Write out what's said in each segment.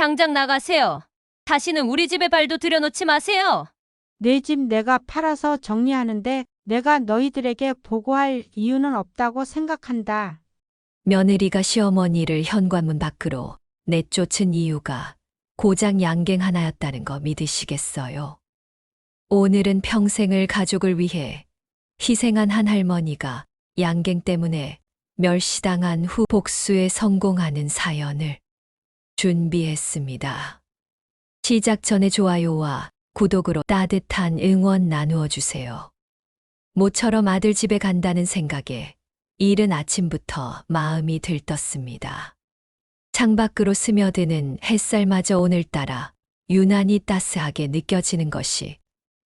당장 나가세요. 다시는 우리 집에 발도 들여놓지 마세요. 내 집 내가 팔아서 정리하는데 내가 너희들에게 보고할 이유는 없다고 생각한다. 며느리가 시어머니를 현관문 밖으로 내쫓은 이유가 고장 양갱 하나였다는 거 믿으시겠어요? 오늘은 평생을 가족을 위해 희생한 한 할머니가 양갱 때문에 멸시당한 후 복수에 성공하는 사연을 준비했습니다. 시작 전에 좋아요와 구독으로 따뜻한 응원 나누어 주세요. 모처럼 아들 집에 간다는 생각에 이른 아침부터 마음이 들떴습니다. 창밖으로 스며드는 햇살마저 오늘따라 유난히 따스하게 느껴지는 것이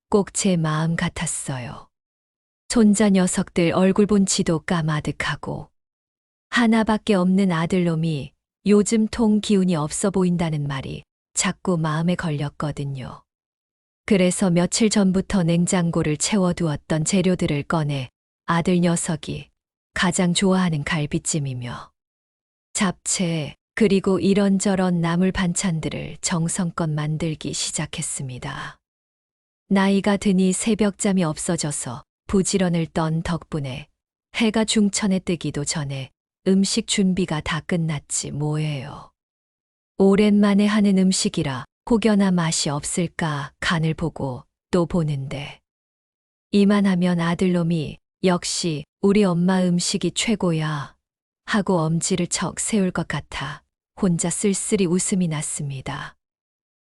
꼭 제 마음 같았어요. 손자 녀석들 얼굴 본치도 까마득하고 하나밖에 없는 아들놈이 요즘 통 기운이 없어 보인다는 말이 자꾸 마음에 걸렸거든요. 그래서 며칠 전부터 냉장고를 채워두었던 재료들을 꺼내 아들 녀석이 가장 좋아하는 갈비찜이며 잡채 그리고 이런저런 나물 반찬들을 정성껏 만들기 시작했습니다. 나이가 드니 새벽잠이 없어져서 부지런을 떤 덕분에 해가 중천에 뜨기도 전에 음식 준비가 다 끝났지 뭐예요. 오랜만에 하는 음식이라 혹여나 맛이 없을까 간을 보고 또 보는데 이만하면 아들놈이 역시 우리 엄마 음식이 최고야 하고 엄지를 척 세울 것 같아 혼자 쓸쓸히 웃음이 났습니다.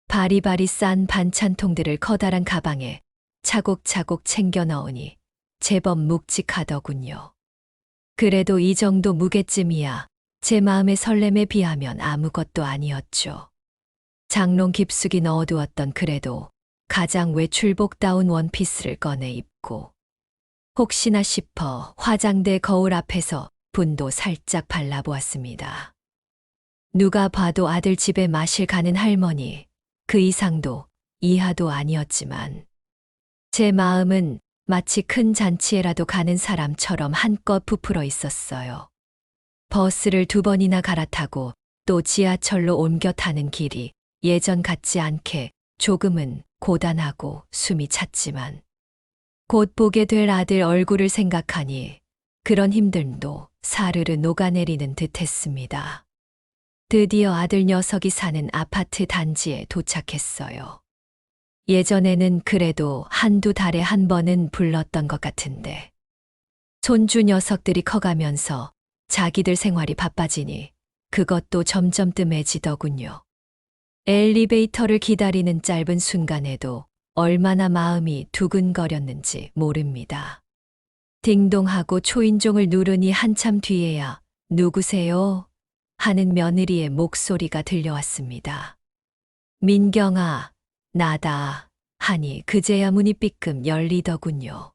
바리바리 싼 반찬통들을 커다란 가방에 차곡차곡 챙겨 넣으니 제법 묵직하더군요. 그래도 이 정도 무게쯤이야 제 마음의 설렘에 비하면 아무것도 아니었죠. 장롱 깊숙이 넣어두었던 그래도 가장 외출복다운 원피스를 꺼내 입고 혹시나 싶어 화장대 거울 앞에서 분도 살짝 발라보았습니다. 누가 봐도 아들 집에 마실 가는 할머니, 그 이상도 이하도 아니었지만 제 마음은 마치 큰 잔치에라도 가는 사람처럼 한껏 부풀어 있었어요. 버스를 2번이나 갈아타고 또 지하철로 옮겨 타는 길이 예전 같지 않게 조금은 고단하고 숨이 찼지만 곧 보게 될 아들 얼굴을 생각하니 그런 힘듦도 사르르 녹아내리는 듯 했습니다. 드디어 아들 녀석이 사는 아파트 단지에 도착했어요. 예전에는 그래도 한두 달에 한 번은 불렀던 것 같은데 손주 녀석들이 커가면서 자기들 생활이 바빠지니 그것도 점점 뜸해지더군요. 엘리베이터를 기다리는 짧은 순간에도 얼마나 마음이 두근거렸는지 모릅니다. 딩동하고 초인종을 누르니 한참 뒤에야 누구세요? 하는 며느리의 목소리가 들려왔습니다. 민경아, 나다 하니 그제야 문이 삐끔 열리더군요.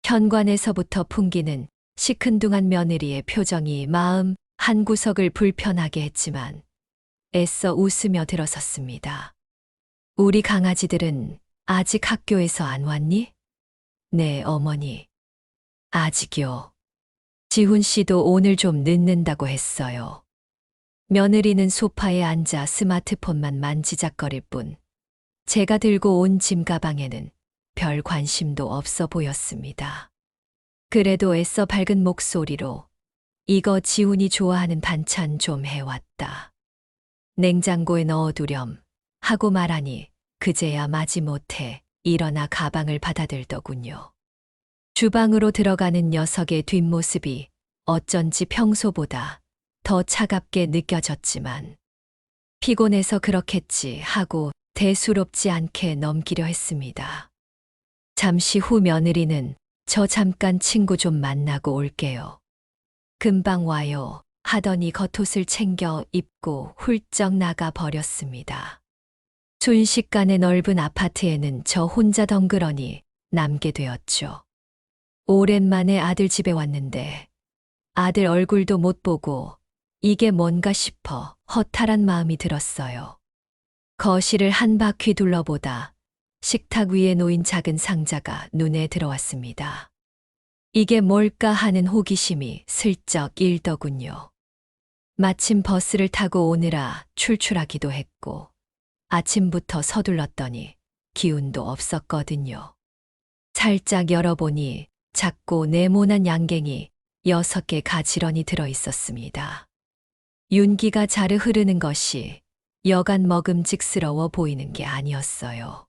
현관에서부터 풍기는 시큰둥한 며느리의 표정이 마음 한구석을 불편하게 했지만 애써 웃으며 들어섰습니다. 우리 강아지들은 아직 학교에서 안 왔니? 네, 어머니. 아직요. 지훈 씨도 오늘 좀 늦는다고 했어요. 며느리는 소파에 앉아 스마트폰만 만지작거릴 뿐 제가 들고 온 짐 가방에는 별 관심도 없어 보였습니다. 그래도 애써 밝은 목소리로 이거 지훈이 좋아하는 반찬 좀 해왔다. 냉장고에 넣어두렴 하고 말하니 그제야 마지못해 일어나 가방을 받아들더군요. 주방으로 들어가는 녀석의 뒷모습이 어쩐지 평소보다 더 차갑게 느껴졌지만 피곤해서 그렇겠지 하고 대수롭지 않게 넘기려 했습니다. 잠시 후 며느리는 저 잠깐 친구 좀 만나고 올게요. 금방 와요 하더니 겉옷을 챙겨 입고 훌쩍 나가 버렸습니다. 순식간에 넓은 아파트에는 저 혼자 덩그러니 남게 되었죠. 오랜만에 아들 집에 왔는데 아들 얼굴도 못 보고 이게 뭔가 싶어 허탈한 마음이 들었어요. 거실을 한 바퀴 둘러보다 식탁 위에 놓인 작은 상자가 눈에 들어왔습니다. 이게 뭘까 하는 호기심이 슬쩍 일더군요. 마침 버스를 타고 오느라 출출하기도 했고, 아침부터 서둘렀더니 기운도 없었거든요. 살짝 열어보니 작고 네모난 양갱이 6개 가지런히 들어 있었습니다. 윤기가 자르 흐르는 것이 여간 먹음직스러워 보이는 게 아니었어요.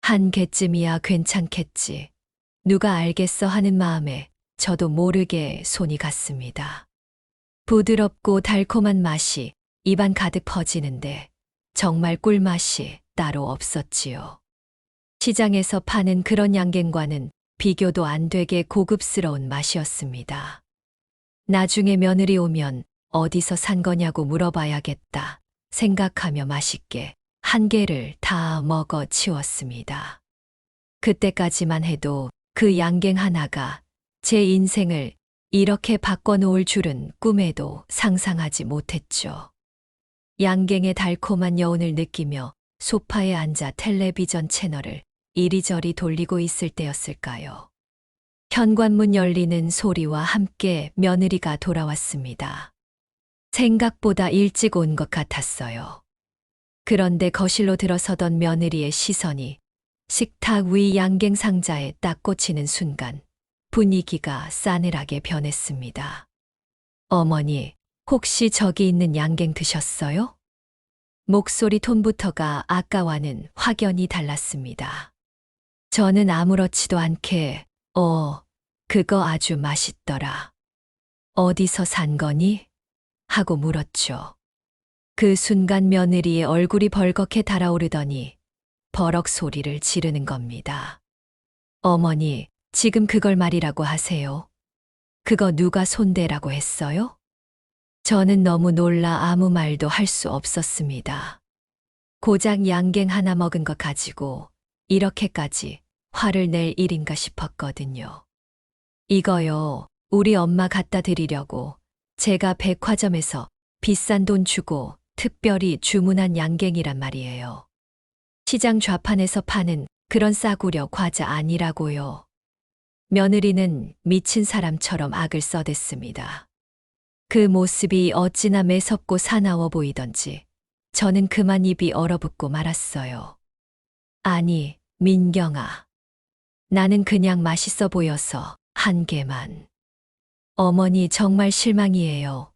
한 개쯤이야 괜찮겠지. 누가 알겠어 하는 마음에 저도 모르게 손이 갔습니다. 부드럽고 달콤한 맛이 입안 가득 퍼지는데 정말 꿀맛이 따로 없었지요. 시장에서 파는 그런 양갱과는 비교도 안 되게 고급스러운 맛이었습니다. 나중에 며느리 오면 어디서 산 거냐고 물어봐야겠다 생각하며 맛있게 한 개를 다 먹어 치웠습니다. 그때까지만 해도 그 양갱 하나가 제 인생을 이렇게 바꿔놓을 줄은 꿈에도 상상하지 못했죠. 양갱의 달콤한 여운을 느끼며 소파에 앉아 텔레비전 채널을 이리저리 돌리고 있을 때였을까요? 현관문 열리는 소리와 함께 며느리가 돌아왔습니다. 생각보다 일찍 온 것 같았어요. 그런데 거실로 들어서던 며느리의 시선이 식탁 위 양갱 상자에 딱 꽂히는 순간 분위기가 싸늘하게 변했습니다. 어머니, 혹시 저기 있는 양갱 드셨어요? 목소리 톤부터가 아까와는 확연히 달랐습니다. 저는 아무렇지도 않게, 그거 아주 맛있더라. 어디서 산 거니? 하고 물었죠. 그 순간 며느리의 얼굴이 벌겋게 달아오르더니 버럭 소리를 지르는 겁니다. 어머니, 지금 그걸 말이라고 하세요? 그거 누가 손대라고 했어요? 저는 너무 놀라 아무 말도 할 수 없었습니다. 고작 양갱 하나 먹은 것 가지고 이렇게까지 화를 낼 일인가 싶었거든요. 이거요, 우리 엄마 갖다 드리려고 제가 백화점에서 비싼 돈 주고 특별히 주문한 양갱이란 말이에요. 시장 좌판에서 파는 그런 싸구려 과자 아니라고요. 며느리는 미친 사람처럼 악을 써댔습니다. 그 모습이 어찌나 매섭고 사나워 보이던지 저는 그만 입이 얼어붙고 말았어요. 아니, 민경아. 나는 그냥 맛있어 보여서 한 개만. 어머니 정말 실망이에요.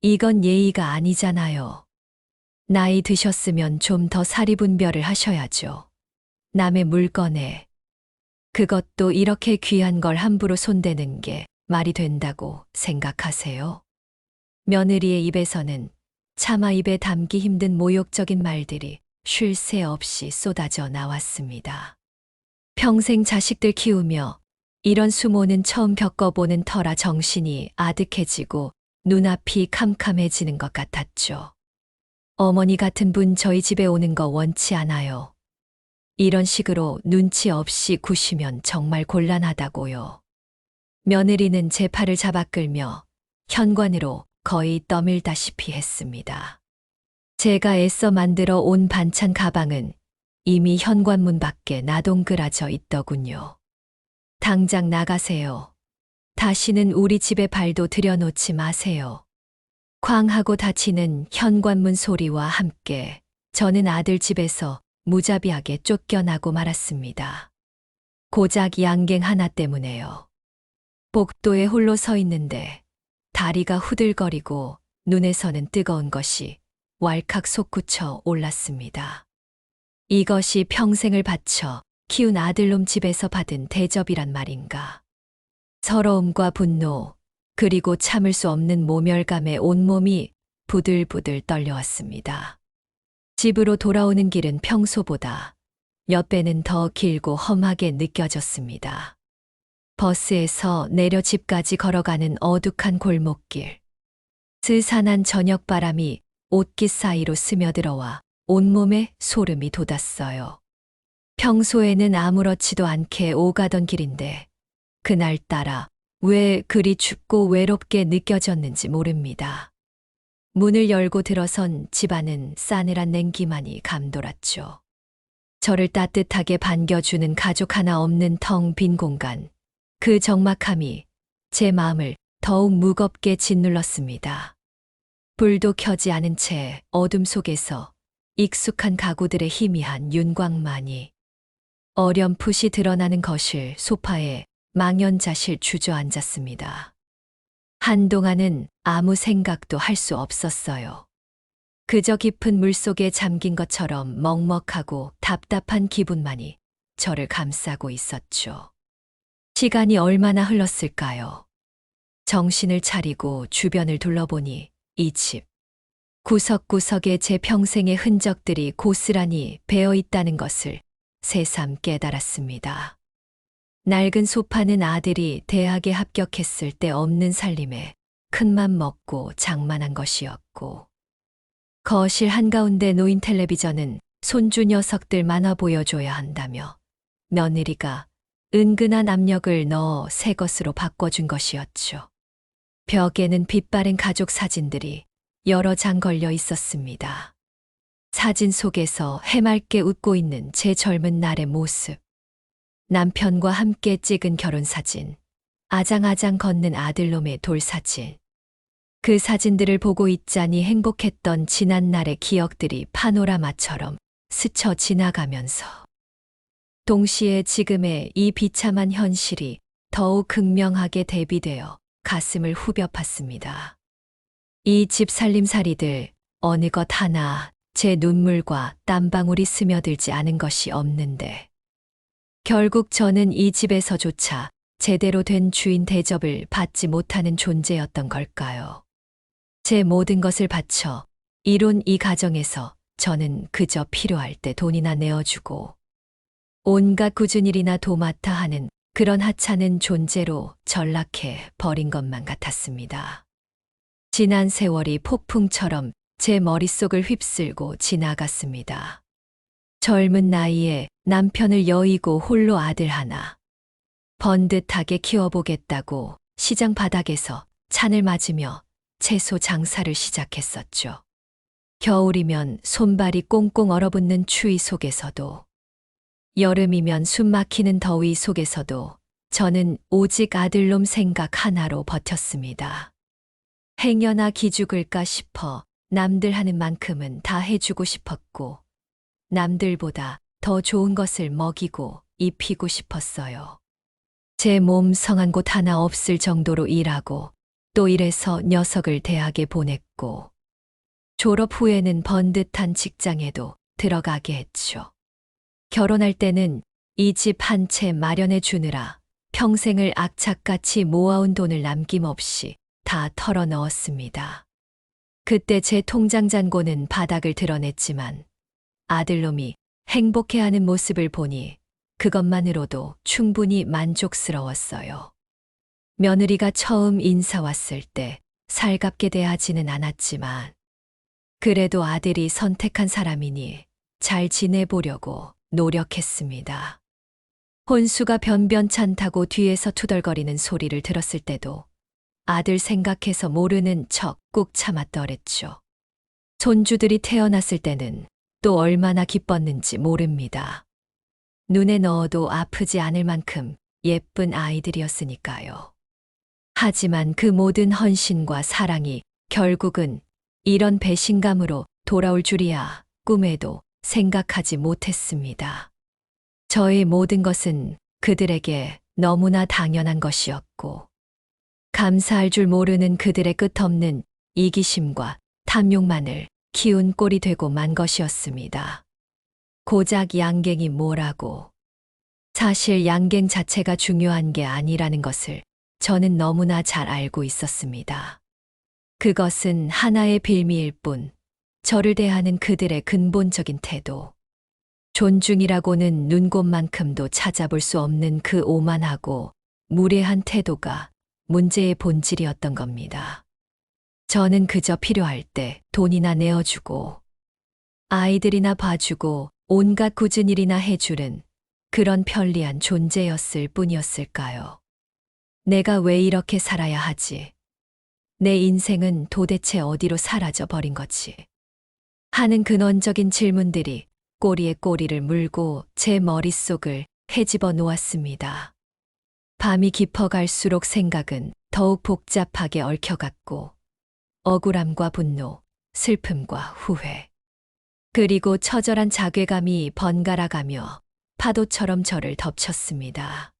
이건 예의가 아니잖아요. 나이 드셨으면 좀 더 사리분별을 하셔야죠. 남의 물건에. 그것도 이렇게 귀한 걸 함부로 손대는 게 말이 된다고 생각하세요? 며느리의 입에서는 차마 입에 담기 힘든 모욕적인 말들이 쉴 새 없이 쏟아져 나왔습니다. 평생 자식들 키우며 이런 수모는 처음 겪어보는 터라 정신이 아득해지고 눈앞이 캄캄해지는 것 같았죠. 어머니 같은 분 저희 집에 오는 거 원치 않아요. 이런 식으로 눈치 없이 구시면 정말 곤란하다고요. 며느리는 제 팔을 잡아 끌며 현관으로 거의 떠밀다시피 했습니다. 제가 애써 만들어 온 반찬 가방은 이미 현관문 밖에 나동그라져 있더군요. 당장 나가세요. 다시는 우리 집에 발도 들여놓지 마세요. 쾅 하고 닫히는 현관문 소리와 함께 저는 아들 집에서 무자비하게 쫓겨나고 말았습니다. 고작 양갱 하나 때문에요. 복도에 홀로 서 있는데 다리가 후들거리고 눈에서는 뜨거운 것이 왈칵 솟구쳐 올랐습니다. 이것이 평생을 바쳐 키운 아들놈 집에서 받은 대접이란 말인가. 서러움과 분노, 그리고 참을 수 없는 모멸감에 온몸이 부들부들 떨려왔습니다. 집으로 돌아오는 길은 평소보다 몇 배는 더 길고 험하게 느껴졌습니다. 버스에서 내려 집까지 걸어가는 어둑한 골목길. 스산한 저녁바람이 옷깃 사이로 스며들어와 온몸에 소름이 돋았어요. 평소에는 아무렇지도 않게 오가던 길인데 그날따라 왜 그리 춥고 외롭게 느껴졌는지 모릅니다. 문을 열고 들어선 집안은 싸늘한 냉기만이 감돌았죠. 저를 따뜻하게 반겨주는 가족 하나 없는 텅 빈 공간. 그 적막함이 제 마음을 더욱 무겁게 짓눌렀습니다. 불도 켜지 않은 채 어둠 속에서 익숙한 가구들의 희미한 윤광만이 어렴풋이 드러나는 거실 소파에 망연자실 주저앉았습니다. 한동안은 아무 생각도 할 수 없었어요. 그저 깊은 물속에 잠긴 것처럼 먹먹하고 답답한 기분만이 저를 감싸고 있었죠. 시간이 얼마나 흘렀을까요? 정신을 차리고 주변을 둘러보니 이 집 구석구석에 제 평생의 흔적들이 고스란히 배어 있다는 것을 새삼 깨달았습니다. 낡은 소파는 아들이 대학에 합격했을 때 없는 살림에 큰맘 먹고 장만한 것이었고, 거실 한가운데 놓인 텔레비전은 손주 녀석들 만화 보여줘야 한다며 며느리가 은근한 압력을 넣어 새 것으로 바꿔준 것이었죠. 벽에는 빛바랜 가족 사진들이 여러 장 걸려 있었습니다. 사진 속에서 해맑게 웃고 있는 제 젊은 날의 모습, 남편과 함께 찍은 결혼사진, 아장아장 걷는 아들놈의 돌사진. 그 사진들을 보고 있자니 행복했던 지난날의 기억들이 파노라마처럼 스쳐 지나가면서 동시에 지금의 이 비참한 현실이 더욱 극명하게 대비되어 가슴을 후벼 팠습니다. 이 집 살림살이들 어느 것 하나 제 눈물과 땀방울이 스며들지 않은 것이 없는데, 결국 저는 이 집에서조차 제대로 된 주인 대접을 받지 못하는 존재였던 걸까요? 제 모든 것을 바쳐 이룬 이 가정에서 저는 그저 필요할 때 돈이나 내어주고 온갖 꾸준 일이나 도맡아 하는 그런 하찮은 존재로 전락해 버린 것만 같았습니다. 지난 세월이 폭풍처럼 제 머릿속을 휩쓸고 지나갔습니다. 젊은 나이에 남편을 여의고 홀로 아들 하나 번듯하게 키워보겠다고 시장 바닥에서 찬을 맞으며 채소 장사를 시작했었죠. 겨울이면 손발이 꽁꽁 얼어붙는 추위 속에서도, 여름이면 숨 막히는 더위 속에서도 저는 오직 아들놈 생각 하나로 버텼습니다. 행여나 기죽을까 싶어 남들 하는 만큼은 다 해주고 싶었고, 남들보다 더 좋은 것을 먹이고 입히고 싶었어요. 제 몸 성한 곳 하나 없을 정도로 일하고 또 일해서 녀석을 대학에 보냈고, 졸업 후에는 번듯한 직장에도 들어가게 했죠. 결혼할 때는 이 집 한 채 마련해 주느라 평생을 악착같이 모아온 돈을 남김없이 다 털어 넣었습니다. 그때 제 통장 잔고는 바닥을 드러냈지만 아들놈이 행복해하는 모습을 보니 그것만으로도 충분히 만족스러웠어요. 며느리가 처음 인사 왔을 때 살갑게 대하지는 않았지만 그래도 아들이 선택한 사람이니 잘 지내보려고 노력했습니다. 혼수가 변변찮다고 뒤에서 투덜거리는 소리를 들었을 때도 아들 생각해서 모르는 척 꾹 참았더랬죠. 손주들이 태어났을 때는 또 얼마나 기뻤는지 모릅니다. 눈에 넣어도 아프지 않을 만큼 예쁜 아이들이었으니까요. 하지만 그 모든 헌신과 사랑이 결국은 이런 배신감으로 돌아올 줄이야 꿈에도 생각하지 못했습니다. 저의 모든 것은 그들에게 너무나 당연한 것이었고, 감사할 줄 모르는 그들의 끝없는 이기심과 탐욕만을 키운 꼴이 되고 만 것이었습니다. 고작 양갱이 뭐라고. 사실 양갱 자체가 중요한 게 아니라는 것을 저는 너무나 잘 알고 있었습니다. 그것은 하나의 빌미일 뿐, 저를 대하는 그들의 근본적인 태도, 존중이라고는 눈곱만큼도 찾아볼 수 없는 그 오만하고 무례한 태도가 문제의 본질이었던 겁니다. 저는 그저 필요할 때 돈이나 내어주고 아이들이나 봐주고 온갖 굳은 일이나 해주는 그런 편리한 존재였을 뿐이었을까요? 내가 왜 이렇게 살아야 하지? 내 인생은 도대체 어디로 사라져 버린 거지? 하는 근원적인 질문들이 꼬리에 꼬리를 물고 제 머릿속을 헤집어 놓았습니다. 밤이 깊어갈수록 생각은 더욱 복잡하게 얽혀갔고, 억울함과 분노, 슬픔과 후회. 그리고 처절한 자괴감이 번갈아가며 파도처럼 저를 덮쳤습니다.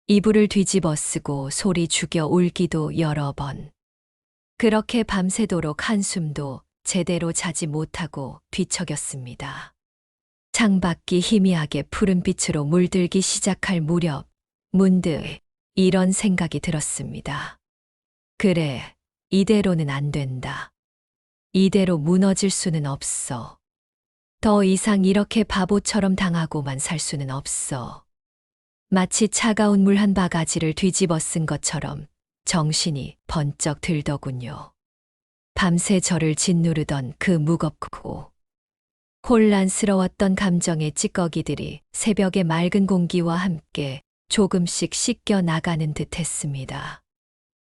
이불을 뒤집어 쓰고 소리 죽여 울기도 여러 번. 그렇게 밤새도록 한숨도 제대로 자지 못하고 뒤척였습니다. 창밖이 희미하게 푸른빛으로 물들기 시작할 무렵 문득 이런 생각이 들었습니다. 그래, 이대로는 안 된다. 이대로 무너질 수는 없어. 더 이상 이렇게 바보처럼 당하고만 살 수는 없어. 마치 차가운 물 한 바가지를 뒤집어 쓴 것처럼 정신이 번쩍 들더군요. 밤새 저를 짓누르던 그 무겁고 혼란스러웠던 감정의 찌꺼기들이 새벽의 맑은 공기와 함께 조금씩 씻겨 나가는 듯 했습니다.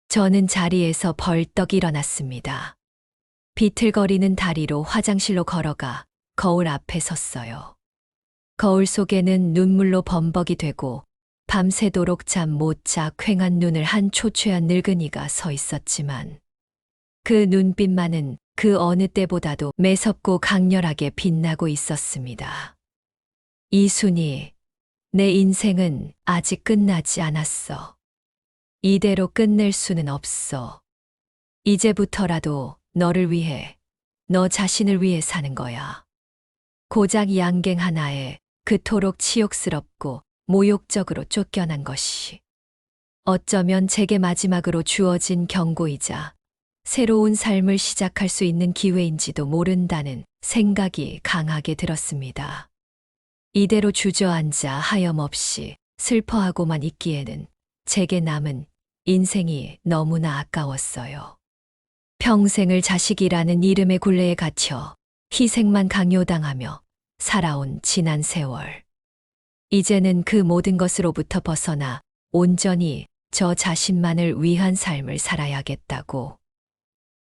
저는 자리에서 벌떡 일어났습니다. 비틀거리는 다리로 화장실로 걸어가 거울 앞에 섰어요. 거울 속에는 눈물로 범벅이 되고 밤새도록 잠 못 자 퀭한 눈을 한 초췌한 늙은이가 서 있었지만 그 눈빛만은 그 어느 때보다도 매섭고 강렬하게 빛나고 있었습니다. 이순이, 내 인생은 아직 끝나지 않았어. 이대로 끝낼 수는 없어. 이제부터라도 너를 위해, 너 자신을 위해 사는 거야. 고작 양갱 하나에 그토록 치욕스럽고 모욕적으로 쫓겨난 것이 어쩌면 제게 마지막으로 주어진 경고이자 새로운 삶을 시작할 수 있는 기회인지도 모른다는 생각이 강하게 들었습니다. 이대로 주저앉아 하염없이 슬퍼하고만 있기에는 제게 남은 인생이 너무나 아까웠어요. 평생을 자식이라는 이름의 굴레에 갇혀 희생만 강요당하며 살아온 지난 세월. 이제는 그 모든 것으로부터 벗어나 온전히 저 자신만을 위한 삶을 살아야겠다고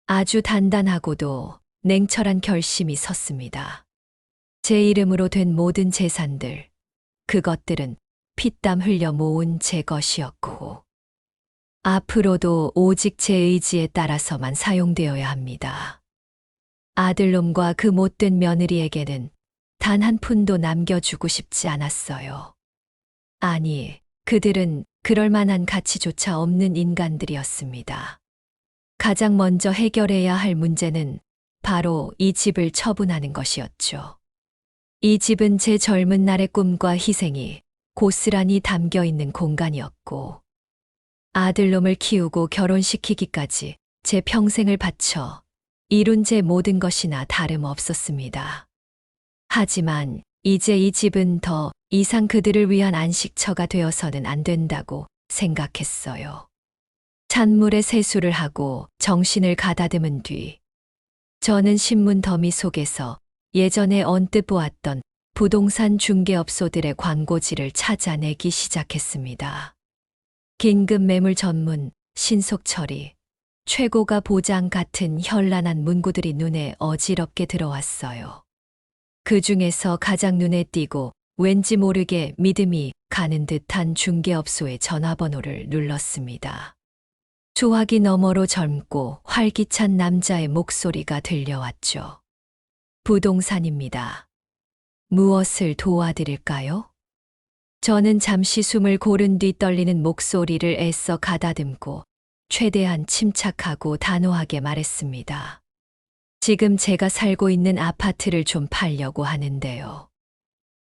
아주 단단하고도 냉철한 결심이 섰습니다. 제 이름으로 된 모든 재산들, 그것들은 피땀 흘려 모은 제 것이었고 앞으로도 오직 제 의지에 따라서만 사용되어야 합니다. 아들놈과 그 못된 며느리에게는 단 한 푼도 남겨주고 싶지 않았어요. 아니, 그들은 그럴 만한 가치조차 없는 인간들이었습니다. 가장 먼저 해결해야 할 문제는 바로 이 집을 처분하는 것이었죠. 이 집은 제 젊은 날의 꿈과 희생이 고스란히 담겨 있는 공간이었고, 아들놈을 키우고 결혼시키기까지 제 평생을 바쳐 이룬 제 모든 것이나 다름없었습니다. 하지만 이제 이 집은 더 이상 그들을 위한 안식처가 되어서는 안 된다고 생각했어요. 찬물에 세수를 하고 정신을 가다듬은 뒤 저는 신문 더미 속에서 예전에 언뜻 보았던 부동산 중개업소들의 광고지를 찾아내기 시작했습니다. 긴급 매물 전문, 신속 처리, 최고가 보장 같은 현란한 문구들이 눈에 어지럽게 들어왔어요. 그 중에서 가장 눈에 띄고 왠지 모르게 믿음이 가는 듯한 중개업소의 전화번호를 눌렀습니다. 소화기 너머로 젊고 활기찬 남자의 목소리가 들려왔죠. 부동산입니다. 무엇을 도와드릴까요? 저는 잠시 숨을 고른 뒤 떨리는 목소리를 애써 가다듬고 최대한 침착하고 단호하게 말했습니다. 지금 제가 살고 있는 아파트를 좀 팔려고 하는데요.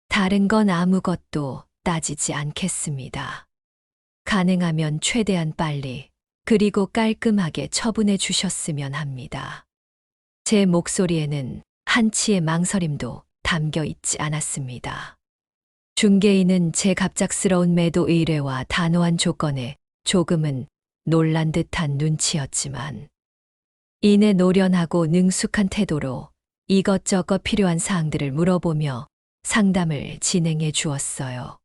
다른 건 아무것도 따지지 않겠습니다. 가능하면 최대한 빨리 그리고 깔끔하게 처분해 주셨으면 합니다. 제 목소리에는 한치의 망설임도 담겨 있지 않았습니다. 중개인은 제 갑작스러운 매도 의뢰와 단호한 조건에 조금은 놀란 듯한 눈치였지만 이내 노련하고 능숙한 태도로 이것저것 필요한 사항들을 물어보며 상담을 진행해 주었어요.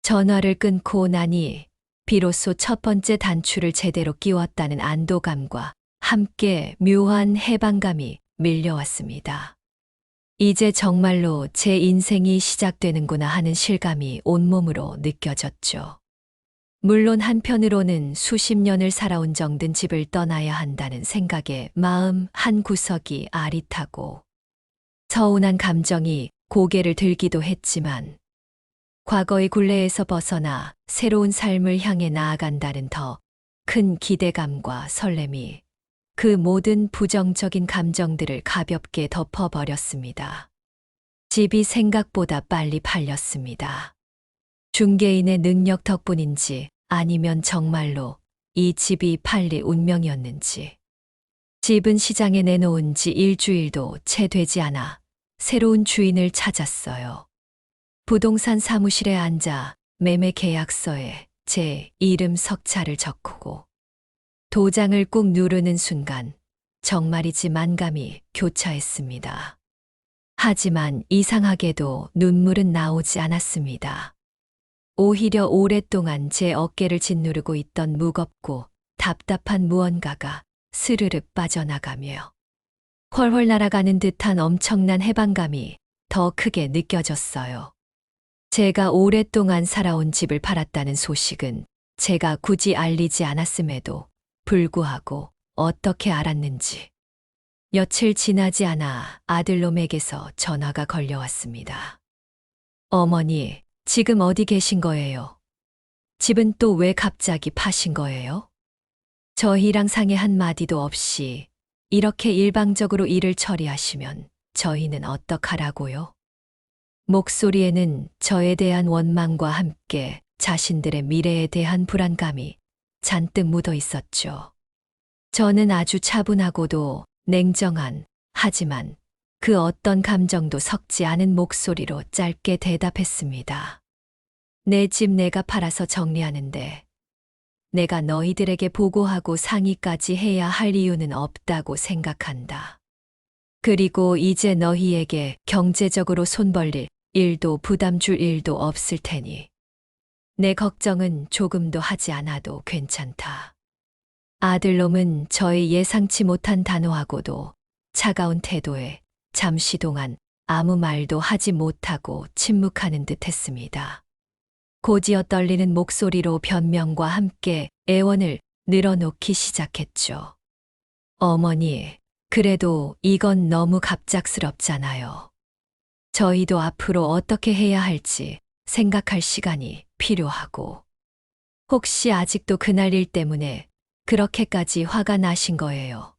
전화를 끊고 나니 비로소 첫 번째 단추를 제대로 끼웠다는 안도감과 함께 묘한 해방감이 밀려왔습니다. 이제 정말로 제 인생이 시작되는구나 하는 실감이 온몸으로 느껴졌죠. 물론 한편으로는 수십 년을 살아온 정든 집을 떠나야 한다는 생각에 마음 한 구석이 아릿하고 서운한 감정이 고개를 들기도 했지만 과거의 굴레에서 벗어나 새로운 삶을 향해 나아간다는 더 큰 기대감과 설렘이 그 모든 부정적인 감정들을 가볍게 덮어버렸습니다. 집이 생각보다 빨리 팔렸습니다. 중개인의 능력 덕분인지 아니면 정말로 이 집이 팔릴 운명이었는지. 집은 시장에 내놓은 지 일주일도 채 되지 않아 새로운 주인을 찾았어요. 부동산 사무실에 앉아 매매 계약서에 제 이름 석자를 적고 도장을 꾹 누르는 순간 정말이지 만감이 교차했습니다. 하지만 이상하게도 눈물은 나오지 않았습니다. 오히려 오랫동안 제 어깨를 짓누르고 있던 무겁고 답답한 무언가가 스르륵 빠져나가며 훨훨 날아가는 듯한 엄청난 해방감이 더 크게 느껴졌어요. 제가 오랫동안 살아온 집을 팔았다는 소식은 제가 굳이 알리지 않았음에도 불구하고 어떻게 알았는지. 며칠 지나지 않아 아들놈에게서 전화가 걸려왔습니다. 어머니, 지금 어디 계신 거예요? 집은 또 왜 갑자기 파신 거예요? 저희랑 상의 한마디도 없이 이렇게 일방적으로 일을 처리하시면 저희는 어떡하라고요? 목소리에는 저에 대한 원망과 함께 자신들의 미래에 대한 불안감이 잔뜩 묻어 있었죠. 저는 아주 차분하고도 냉정한, 하지만 그 어떤 감정도 섞지 않은 목소리로 짧게 대답했습니다. 내 집 내가 팔아서 정리하는데 내가 너희들에게 보고하고 상의까지 해야 할 이유는 없다고 생각한다. 그리고 이제 너희에게 경제적으로 손 벌릴 일도 부담 줄 일도 없을 테니 내 걱정은 조금도 하지 않아도 괜찮다. 아들놈은 저의 예상치 못한 단호하고도 차가운 태도에 잠시 동안 아무 말도 하지 못하고 침묵하는 듯 했습니다. 곧이어 떨리는 목소리로 변명과 함께 애원을 늘어놓기 시작했죠. 어머니, 그래도 이건 너무 갑작스럽잖아요. 저희도 앞으로 어떻게 해야 할지 생각할 시간이 필요하고. 혹시 아직도 그날 일 때문에 그렇게까지 화가 나신 거예요?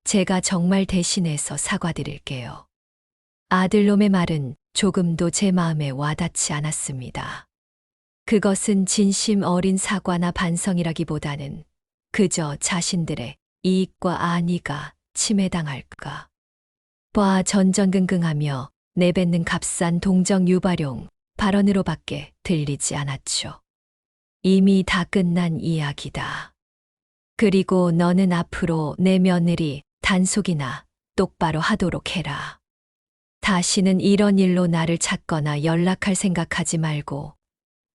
제가 정말 대신해서 사과드릴게요. 아들놈의 말은 조금도 제 마음에 와닿지 않았습니다. 그것은 진심 어린 사과나 반성이라기보다는 그저 자신들의 이익과 안위가 침해당할까 봐 전전긍긍하며 내뱉는 값싼 동정 유발용 발언으로밖에 들리지 않았죠. 이미 다 끝난 이야기다. 그리고 너는 앞으로 내 며느리 단속이나 똑바로 하도록 해라. 다시는 이런 일로 나를 찾거나 연락할 생각하지 말고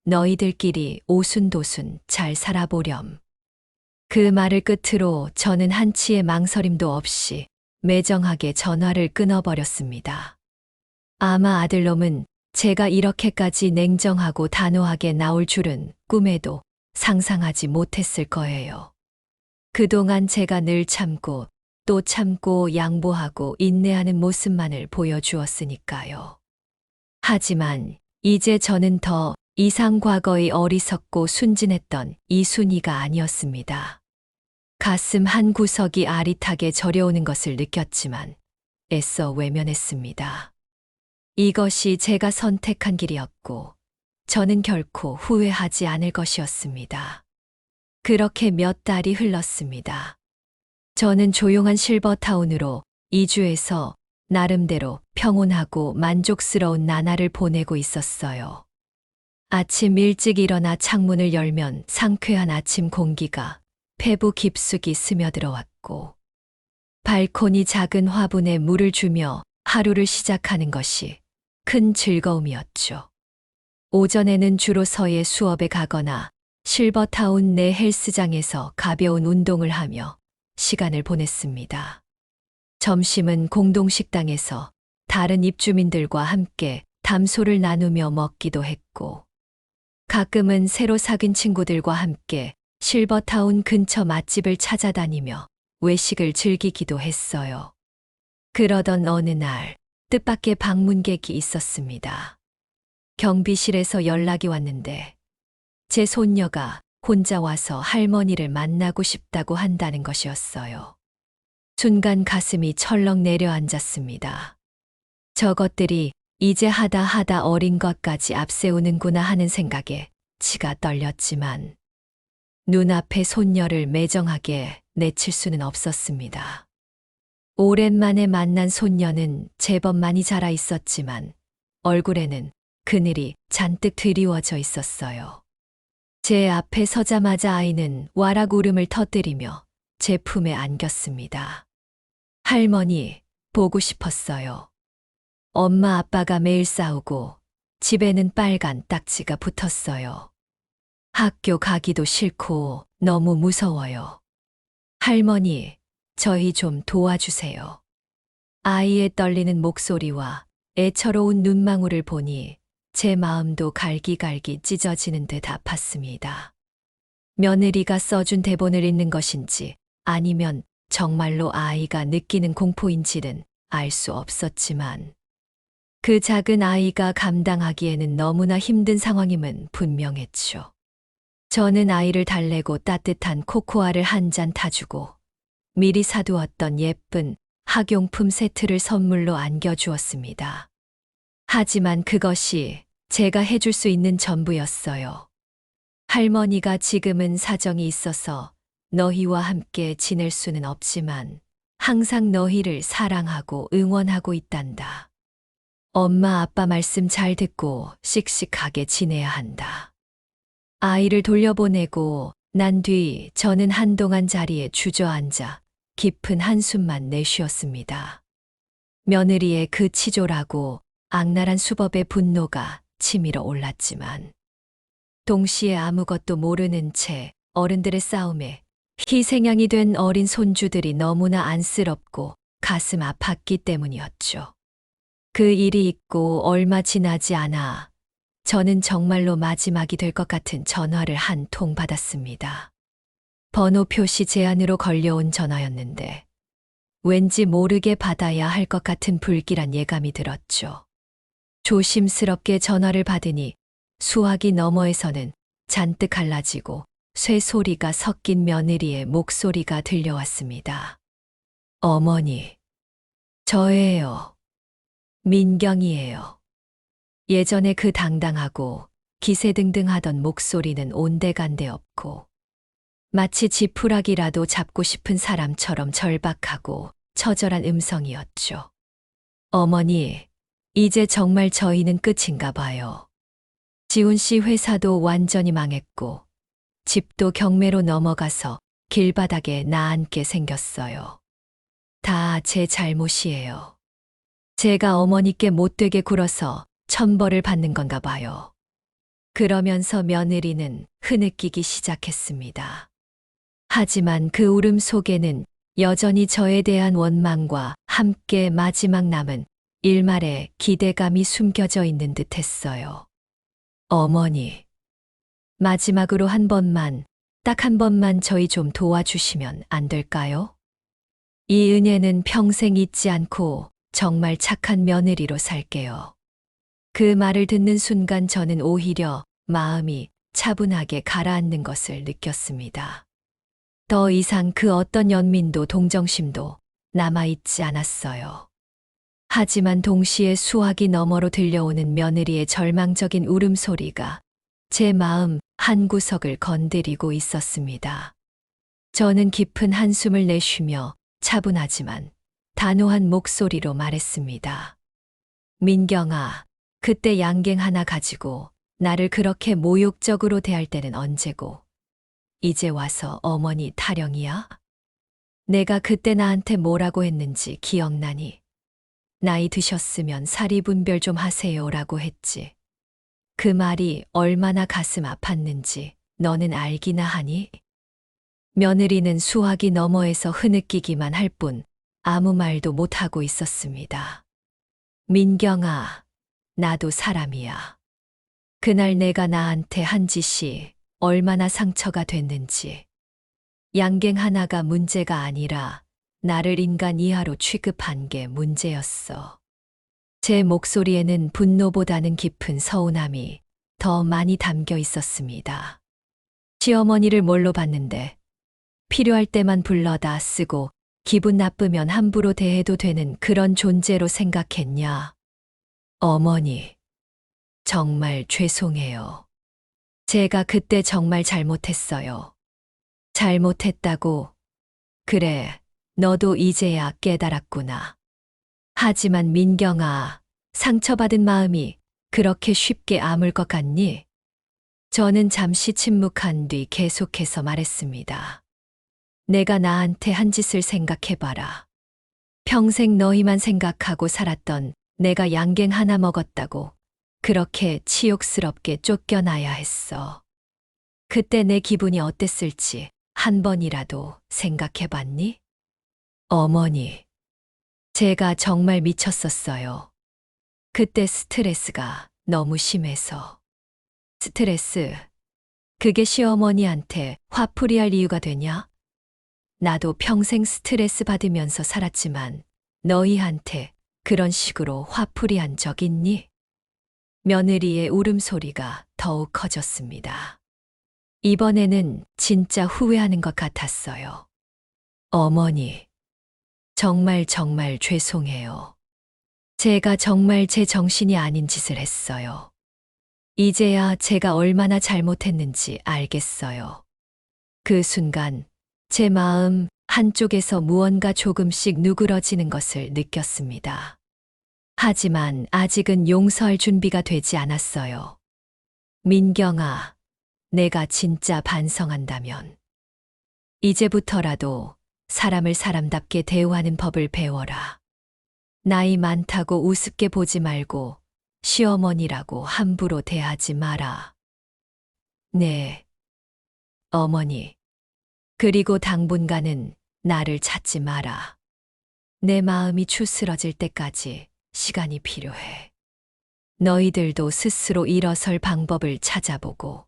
너희들끼리 오순도순 잘 살아보렴. 그 말을 끝으로 저는 한치의 망설임도 없이 매정하게 전화를 끊어버렸습니다. 아마 아들놈은 제가 이렇게까지 냉정하고 단호하게 나올 줄은 꿈에도 상상하지 못했을 거예요. 그동안 제가 늘 참고 또 참고 양보하고 인내하는 모습만을 보여주었으니까요. 하지만 이제 저는 더 이상 과거의 어리석고 순진했던 이순이가 아니었습니다. 가슴 한 구석이 아릿하게 저려오는 것을 느꼈지만 애써 외면했습니다. 이것이 제가 선택한 길이었고 저는 결코 후회하지 않을 것이었습니다. 그렇게 몇 달이 흘렀습니다. 저는 조용한 실버타운으로 이주해서 나름대로 평온하고 만족스러운 나날을 보내고 있었어요. 아침 일찍 일어나 창문을 열면 상쾌한 아침 공기가 폐부 깊숙이 스며들어왔고 발코니 작은 화분에 물을 주며 하루를 시작하는 것이 큰 즐거움이었죠. 오전에는 주로 서예 수업에 가거나 실버타운 내 헬스장에서 가벼운 운동을 하며 시간을 보냈습니다. 점심은 공동식당에서 다른 입주민들과 함께 담소를 나누며 먹기도 했고 가끔은 새로 사귄 친구들과 함께 실버타운 근처 맛집을 찾아다니며 외식을 즐기기도 했어요. 그러던 어느 날 뜻밖의 방문객이 있었습니다. 경비실에서 연락이 왔는데 제 손녀가 혼자 와서 할머니를 만나고 싶다고 한다는 것이었어요. 순간 가슴이 철렁 내려앉았습니다. 저것들이 이제 하다 어린 것까지 앞세우는구나 하는 생각에 치가 떨렸지만 눈앞에 손녀를 매정하게 내칠 수는 없었습니다. 오랜만에 만난 손녀는 제법 많이 자라 있었지만 얼굴에는 그늘이 잔뜩 드리워져 있었어요. 제 앞에 서자마자 아이는 와락 울음을 터뜨리며 제 품에 안겼습니다. 할머니, 보고 싶었어요. 엄마 아빠가 매일 싸우고 집에는 빨간 딱지가 붙었어요. 학교 가기도 싫고 너무 무서워요. 할머니, 저희 좀 도와주세요. 아이의 떨리는 목소리와 애처로운 눈망울을 보니 제 마음도 갈기갈기 찢어지는 듯 아팠습니다. 며느리가 써준 대본을 읽는 것인지 아니면 정말로 아이가 느끼는 공포인지는 알 수 없었지만 그 작은 아이가 감당하기에는 너무나 힘든 상황임은 분명했죠. 저는 아이를 달래고 따뜻한 코코아를 한 잔 타주고 미리 사두었던 예쁜 학용품 세트를 선물로 안겨주었습니다. 하지만 그것이 제가 해줄 수 있는 전부였어요. 할머니가 지금은 사정이 있어서 너희와 함께 지낼 수는 없지만 항상 너희를 사랑하고 응원하고 있단다. 엄마 아빠 말씀 잘 듣고 씩씩하게 지내야 한다. 아이를 돌려보내고 난 뒤 저는 한동안 자리에 주저앉아 깊은 한숨만 내쉬었습니다. 며느리의 그 치졸하고 악랄한 수법의 분노가 치밀어 올랐지만 동시에 아무것도 모르는 채 어른들의 싸움에 희생양이 된 어린 손주들이 너무나 안쓰럽고 가슴 아팠기 때문이었죠. 그 일이 있고 얼마 지나지 않아 저는 정말로 마지막이 될 것 같은 전화를 한 통 받았습니다. 번호 표시 제한으로 걸려온 전화였는데 왠지 모르게 받아야 할 것 같은 불길한 예감이 들었죠. 조심스럽게 전화를 받으니 수화기 너머에서는 잔뜩 갈라지고 쇠소리가 섞인 며느리의 목소리가 들려왔습니다. 어머니, 저예요. 민경이에요. 예전에 그 당당하고 기세등등하던 목소리는 온데간데 없고 마치 지푸라기라도 잡고 싶은 사람처럼 절박하고 처절한 음성이었죠. 어머니, 이제 정말 저희는 끝인가 봐요. 지훈 씨 회사도 완전히 망했고 집도 경매로 넘어가서 길바닥에 나앉게 생겼어요. 다 제 잘못이에요. 제가 어머니께 못되게 굴어서 천벌을 받는 건가 봐요. 그러면서 며느리는 흐느끼기 시작했습니다. 하지만 그 울음 속에는 여전히 저에 대한 원망과 함께 마지막 남은 일말의 기대감이 숨겨져 있는 듯 했어요. 어머니, 마지막으로 한 번만, 딱 한 번만 저희 좀 도와주시면 안 될까요? 이 은혜는 평생 잊지 않고 정말 착한 며느리로 살게요. 그 말을 듣는 순간 저는 오히려 마음이 차분하게 가라앉는 것을 느꼈습니다. 더 이상 그 어떤 연민도 동정심도 남아있지 않았어요. 하지만 동시에 수화기 너머로 들려오는 며느리의 절망적인 울음소리가 제 마음 한구석을 건드리고 있었습니다. 저는 깊은 한숨을 내쉬며 차분하지만 단호한 목소리로 말했습니다. 민경아, 그때 양갱 하나 가지고 나를 그렇게 모욕적으로 대할 때는 언제고 이제 와서 어머니 타령이야? 내가 그때 나한테 뭐라고 했는지 기억나니? 나이 드셨으면 사리분별 좀 하세요라고 했지. 그 말이 얼마나 가슴 아팠는지 너는 알기나 하니? 며느리는 수화기 너머에서 흐느끼기만 할 뿐 아무 말도 못하고 있었습니다. 민경아, 나도 사람이야. 그날 내가 나한테 한 짓이 얼마나 상처가 됐는지. 양갱 하나가 문제가 아니라 나를 인간 이하로 취급한 게 문제였어. 제 목소리에는 분노보다는 깊은 서운함이 더 많이 담겨 있었습니다. 시어머니를 뭘로 봤는데 필요할 때만 불러다 쓰고 기분 나쁘면 함부로 대해도 되는 그런 존재로 생각했냐? 어머니, 정말 죄송해요. 제가 그때 정말 잘못했어요. 잘못했다고? 그래, 너도 이제야 깨달았구나. 하지만 민경아, 상처받은 마음이 그렇게 쉽게 아물 것 같니? 저는 잠시 침묵한 뒤 계속해서 말했습니다. 내가 나한테 한 짓을 생각해봐라. 평생 너희만 생각하고 살았던 내가 양갱 하나 먹었다고 그렇게 치욕스럽게 쫓겨나야 했어. 그때 내 기분이 어땠을지 한 번이라도 생각해봤니? 어머니, 제가 정말 미쳤었어요. 그때 스트레스가 너무 심해서. 스트레스, 그게 시어머니한테 화풀이할 이유가 되냐? 나도 평생 스트레스 받으면서 살았지만 너희한테 그런 식으로 화풀이한 적 있니? 며느리의 울음소리가 더욱 커졌습니다. 이번에는 진짜 후회하는 것 같았어요. 어머니, 정말 죄송해요. 제가 정말 제 정신이 아닌 짓을 했어요. 이제야 제가 얼마나 잘못했는지 알겠어요. 그 순간 제 마음 한쪽에서 무언가 조금씩 누그러지는 것을 느꼈습니다. 하지만 아직은 용서할 준비가 되지 않았어요. 민경아, 내가 진짜 반성한다면 이제부터라도 사람을 사람답게 대우하는 법을 배워라. 나이 많다고 우습게 보지 말고 시어머니라고 함부로 대하지 마라. 네, 어머니. 그리고 당분간은 나를 찾지 마라. 내 마음이 추스러질 때까지 시간이 필요해. 너희들도 스스로 일어설 방법을 찾아보고.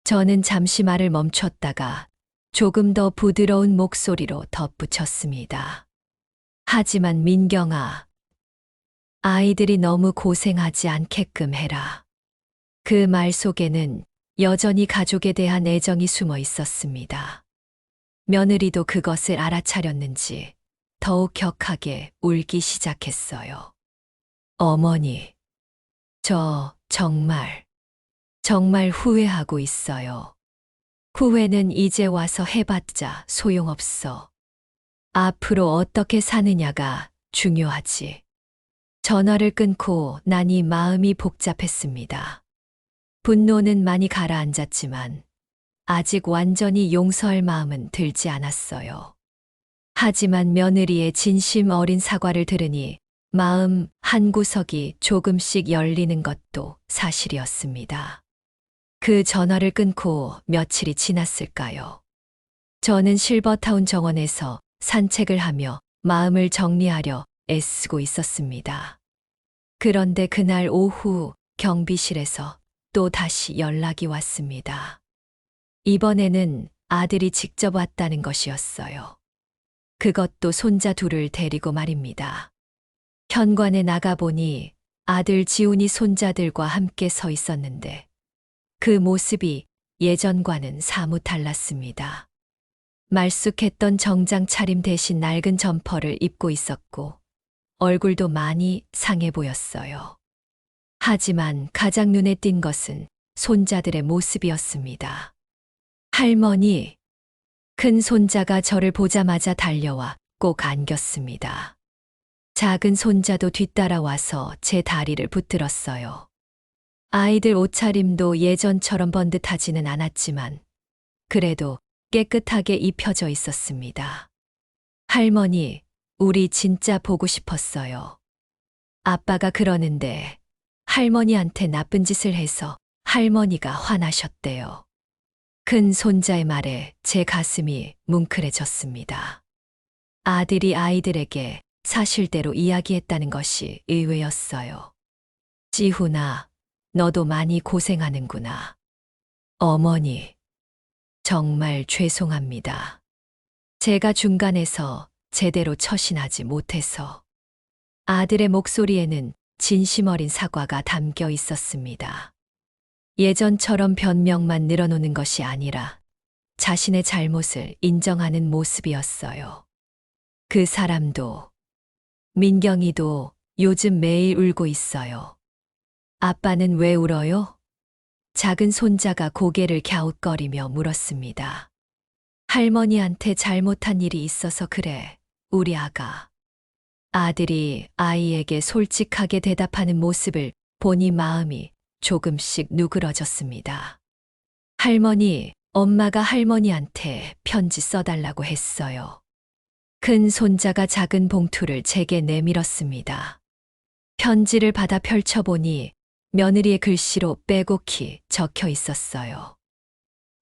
저는 잠시 말을 멈췄다가 조금 더 부드러운 목소리로 덧붙였습니다. 하지만 민경아, 아이들이 너무 고생하지 않게끔 해라. 그 말 속에는 여전히 가족에 대한 애정이 숨어 있었습니다. 며느리도 그것을 알아차렸는지 더욱 격하게 울기 시작했어요. 어머니, 저 정말 후회하고 있어요. 후회는 이제 와서 해봤자 소용없어. 앞으로 어떻게 사느냐가 중요하지. 전화를 끊고 나니 마음이 복잡했습니다. 분노는 많이 가라앉았지만 아직 완전히 용서할 마음은 들지 않았어요. 하지만 며느리의 진심 어린 사과를 들으니 마음 한구석이 조금씩 열리는 것도 사실이었습니다. 그 전화를 끊고 며칠이 지났을까요? 저는 실버타운 정원에서 산책을 하며 마음을 정리하려 애쓰고 있었습니다. 그런데 그날 오후 경비실에서 또 다시 연락이 왔습니다. 이번에는 아들이 직접 왔다는 것이었어요. 그것도 손자 둘을 데리고 말입니다. 현관에 나가보니 아들 지훈이 손자들과 함께 서 있었는데 그 모습이 예전과는 사뭇 달랐습니다. 말쑥했던 정장 차림 대신 낡은 점퍼를 입고 있었고 얼굴도 많이 상해 보였어요. 하지만 가장 눈에 띈 것은 손자들의 모습이었습니다. 할머니, 큰 손자가 저를 보자마자 달려와 꼭 안겼습니다. 작은 손자도 뒤따라와서 제 다리를 붙들었어요. 아이들 옷차림도 예전처럼 번듯하지는 않았지만 그래도 깨끗하게 입혀져 있었습니다. 할머니, 우리 진짜 보고 싶었어요. 아빠가 그러는데 할머니한테 나쁜 짓을 해서 할머니가 화나셨대요. 큰 손자의 말에 제 가슴이 뭉클해졌습니다. 아들이 아이들에게 사실대로 이야기했다는 것이 의외였어요. 지훈아, 너도 많이 고생하는구나. 어머니, 정말 죄송합니다. 제가 중간에서 제대로 처신하지 못해서. 아들의 목소리에는 진심 어린 사과가 담겨 있었습니다. 예전처럼 변명만 늘어놓는 것이 아니라 자신의 잘못을 인정하는 모습이었어요. 그 사람도, 민경이도 요즘 매일 울고 있어요. 아빠는 왜 울어요? 작은 손자가 고개를 갸웃거리며 물었습니다. 할머니한테 잘못한 일이 있어서 그래, 우리 아가. 아들이 아이에게 솔직하게 대답하는 모습을 보니 마음이 조금씩 누그러졌습니다. 할머니, 엄마가 할머니한테 편지 써달라고 했어요. 큰 손자가 작은 봉투를 제게 내밀었습니다. 편지를 받아 펼쳐보니 며느리의 글씨로 빼곡히 적혀 있었어요.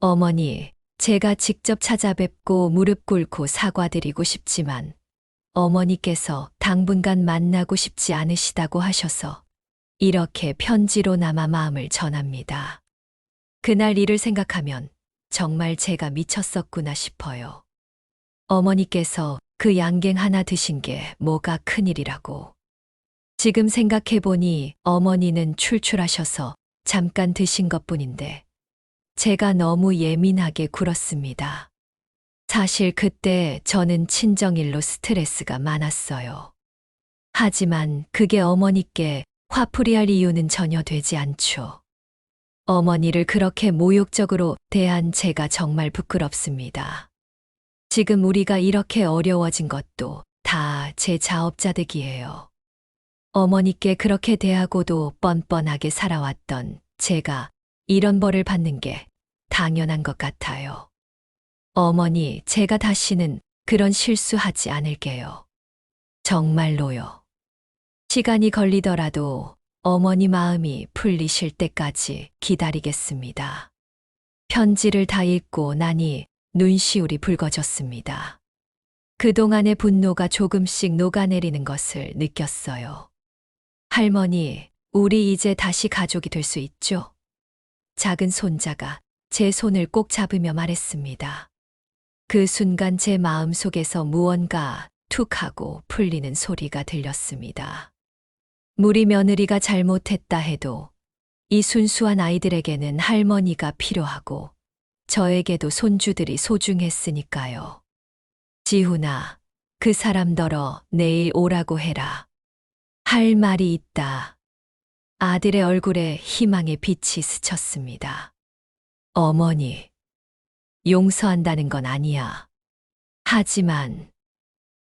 어머니, 제가 직접 찾아뵙고 무릎 꿇고 사과드리고 싶지만 어머니께서 당분간 만나고 싶지 않으시다고 하셔서 이렇게 편지로나마 마음을 전합니다. 그날 일을 생각하면 정말 제가 미쳤었구나 싶어요. 어머니께서 그 양갱 하나 드신 게 뭐가 큰일이라고. 지금 생각해보니 어머니는 출출하셔서 잠깐 드신 것뿐인데 제가 너무 예민하게 굴었습니다. 사실 그때 저는 친정일로 스트레스가 많았어요. 하지만 그게 어머니께 화풀이할 이유는 전혀 되지 않죠. 어머니를 그렇게 모욕적으로 대한 제가 정말 부끄럽습니다. 지금 우리가 이렇게 어려워진 것도 다 제 자업자득이에요. 어머니께 그렇게 대하고도 뻔뻔하게 살아왔던 제가 이런 벌을 받는 게 당연한 것 같아요. 어머니, 제가 다시는 그런 실수하지 않을게요. 정말로요. 시간이 걸리더라도 어머니 마음이 풀리실 때까지 기다리겠습니다. 편지를 다 읽고 나니 눈시울이 붉어졌습니다. 그동안의 분노가 조금씩 녹아내리는 것을 느꼈어요. 할머니, 우리 이제 다시 가족이 될 수 있죠? 작은 손자가 제 손을 꼭 잡으며 말했습니다. 그 순간 제 마음 속에서 무언가 툭 하고 풀리는 소리가 들렸습니다. 우리 며느리가 잘못했다 해도 이 순수한 아이들에게는 할머니가 필요하고 저에게도 손주들이 소중했으니까요. 지훈아, 그 사람더러 내일 오라고 해라. 할 말이 있다. 아들의 얼굴에 희망의 빛이 스쳤습니다. 어머니, 용서한다는 건 아니야. 하지만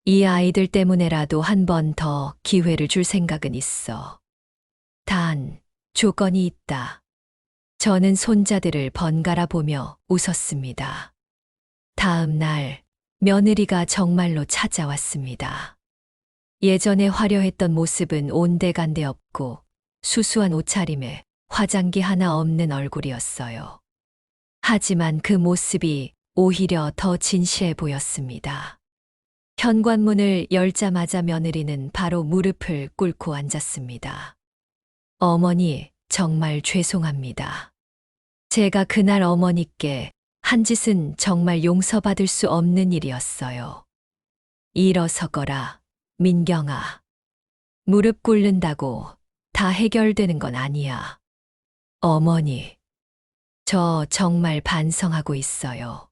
이 아이들 때문에라도 한 번 더 기회를 줄 생각은 있어. 단, 조건이 있다. 저는 손자들을 번갈아 보며 웃었습니다. 다음 날, 며느리가 정말로 찾아왔습니다. 예전에 화려했던 모습은 온데간데 없고 수수한 옷차림에 화장기 하나 없는 얼굴이었어요. 하지만 그 모습이 오히려 더 진시해 보였습니다. 현관문을 열자마자 며느리는 바로 무릎을 꿇고 앉았습니다. 어머니, 정말 죄송합니다. 제가 그날 어머니께 한 짓은 정말 용서받을 수 없는 일이었어요. 일어서거라, 민경아. 무릎 꿇는다고 다 해결되는 건 아니야. 어머니, 저 정말 반성하고 있어요.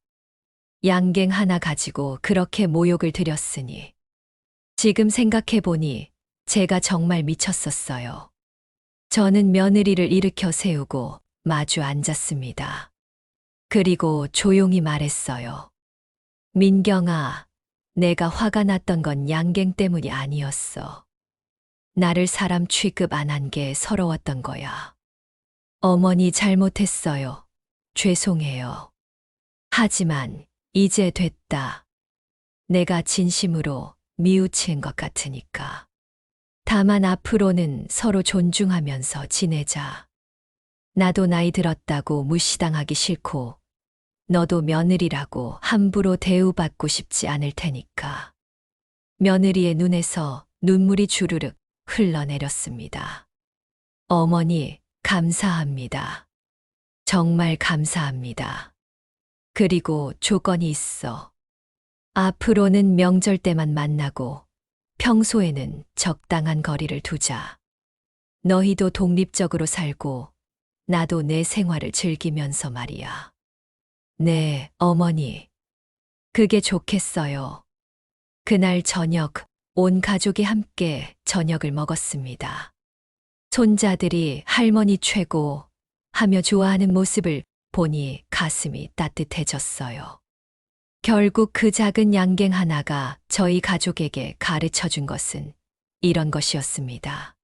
양갱 하나 가지고 그렇게 모욕을 드렸으니. 지금 생각해보니 제가 정말 미쳤었어요. 저는 며느리를 일으켜 세우고 마주 앉았습니다. 그리고 조용히 말했어요. 민경아, 내가 화가 났던 건 양갱 때문이 아니었어. 나를 사람 취급 안 한 게 서러웠던 거야. 어머니 잘못했어요. 죄송해요. 하지만 이제 됐다. 내가 진심으로 미우친 것 같으니까. 다만 앞으로는 서로 존중하면서 지내자. 나도 나이 들었다고 무시당하기 싫고 너도 며느리라고 함부로 대우받고 싶지 않을 테니까. 며느리의 눈에서 눈물이 주르륵 흘러내렸습니다. 어머니, 감사합니다. 정말 감사합니다. 그리고 조건이 있어. 앞으로는 명절 때만 만나고 평소에는 적당한 거리를 두자. 너희도 독립적으로 살고 나도 내 생활을 즐기면서 말이야. 네, 어머니. 그게 좋겠어요. 그날 저녁, 온 가족이 함께 저녁을 먹었습니다. 손자들이 할머니 최고 하며 좋아하는 모습을 보니 가슴이 따뜻해졌어요. 결국 그 작은 양갱 하나가 저희 가족에게 가르쳐 준 것은 이런 것이었습니다.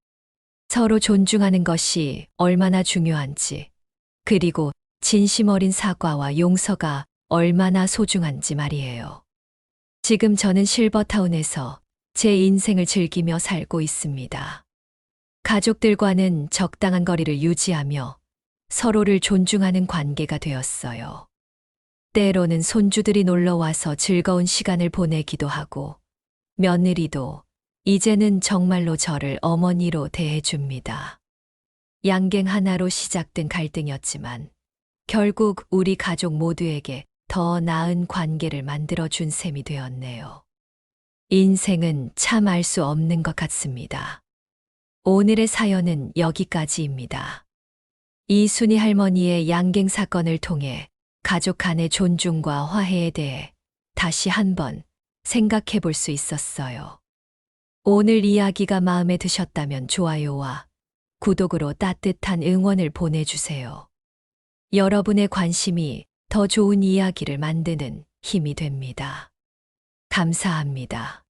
서로 존중하는 것이 얼마나 중요한지, 그리고 진심 어린 사과와 용서가 얼마나 소중한지 말이에요. 지금 저는 실버타운에서 제 인생을 즐기며 살고 있습니다. 가족들과는 적당한 거리를 유지하며 서로를 존중하는 관계가 되었어요. 때로는 손주들이 놀러 와서 즐거운 시간을 보내기도 하고, 며느리도 이제는 정말로 저를 어머니로 대해줍니다. 양갱 하나로 시작된 갈등이었지만, 결국 우리 가족 모두에게 더 나은 관계를 만들어준 셈이 되었네요. 인생은 참 알 수 없는 것 같습니다. 오늘의 사연은 여기까지입니다. 이순희 할머니의 양갱 사건을 통해 가족 간의 존중과 화해에 대해 다시 한번 생각해 볼 수 있었어요. 오늘 이야기가 마음에 드셨다면 좋아요와 구독으로 따뜻한 응원을 보내주세요. 여러분의 관심이 더 좋은 이야기를 만드는 힘이 됩니다. 감사합니다.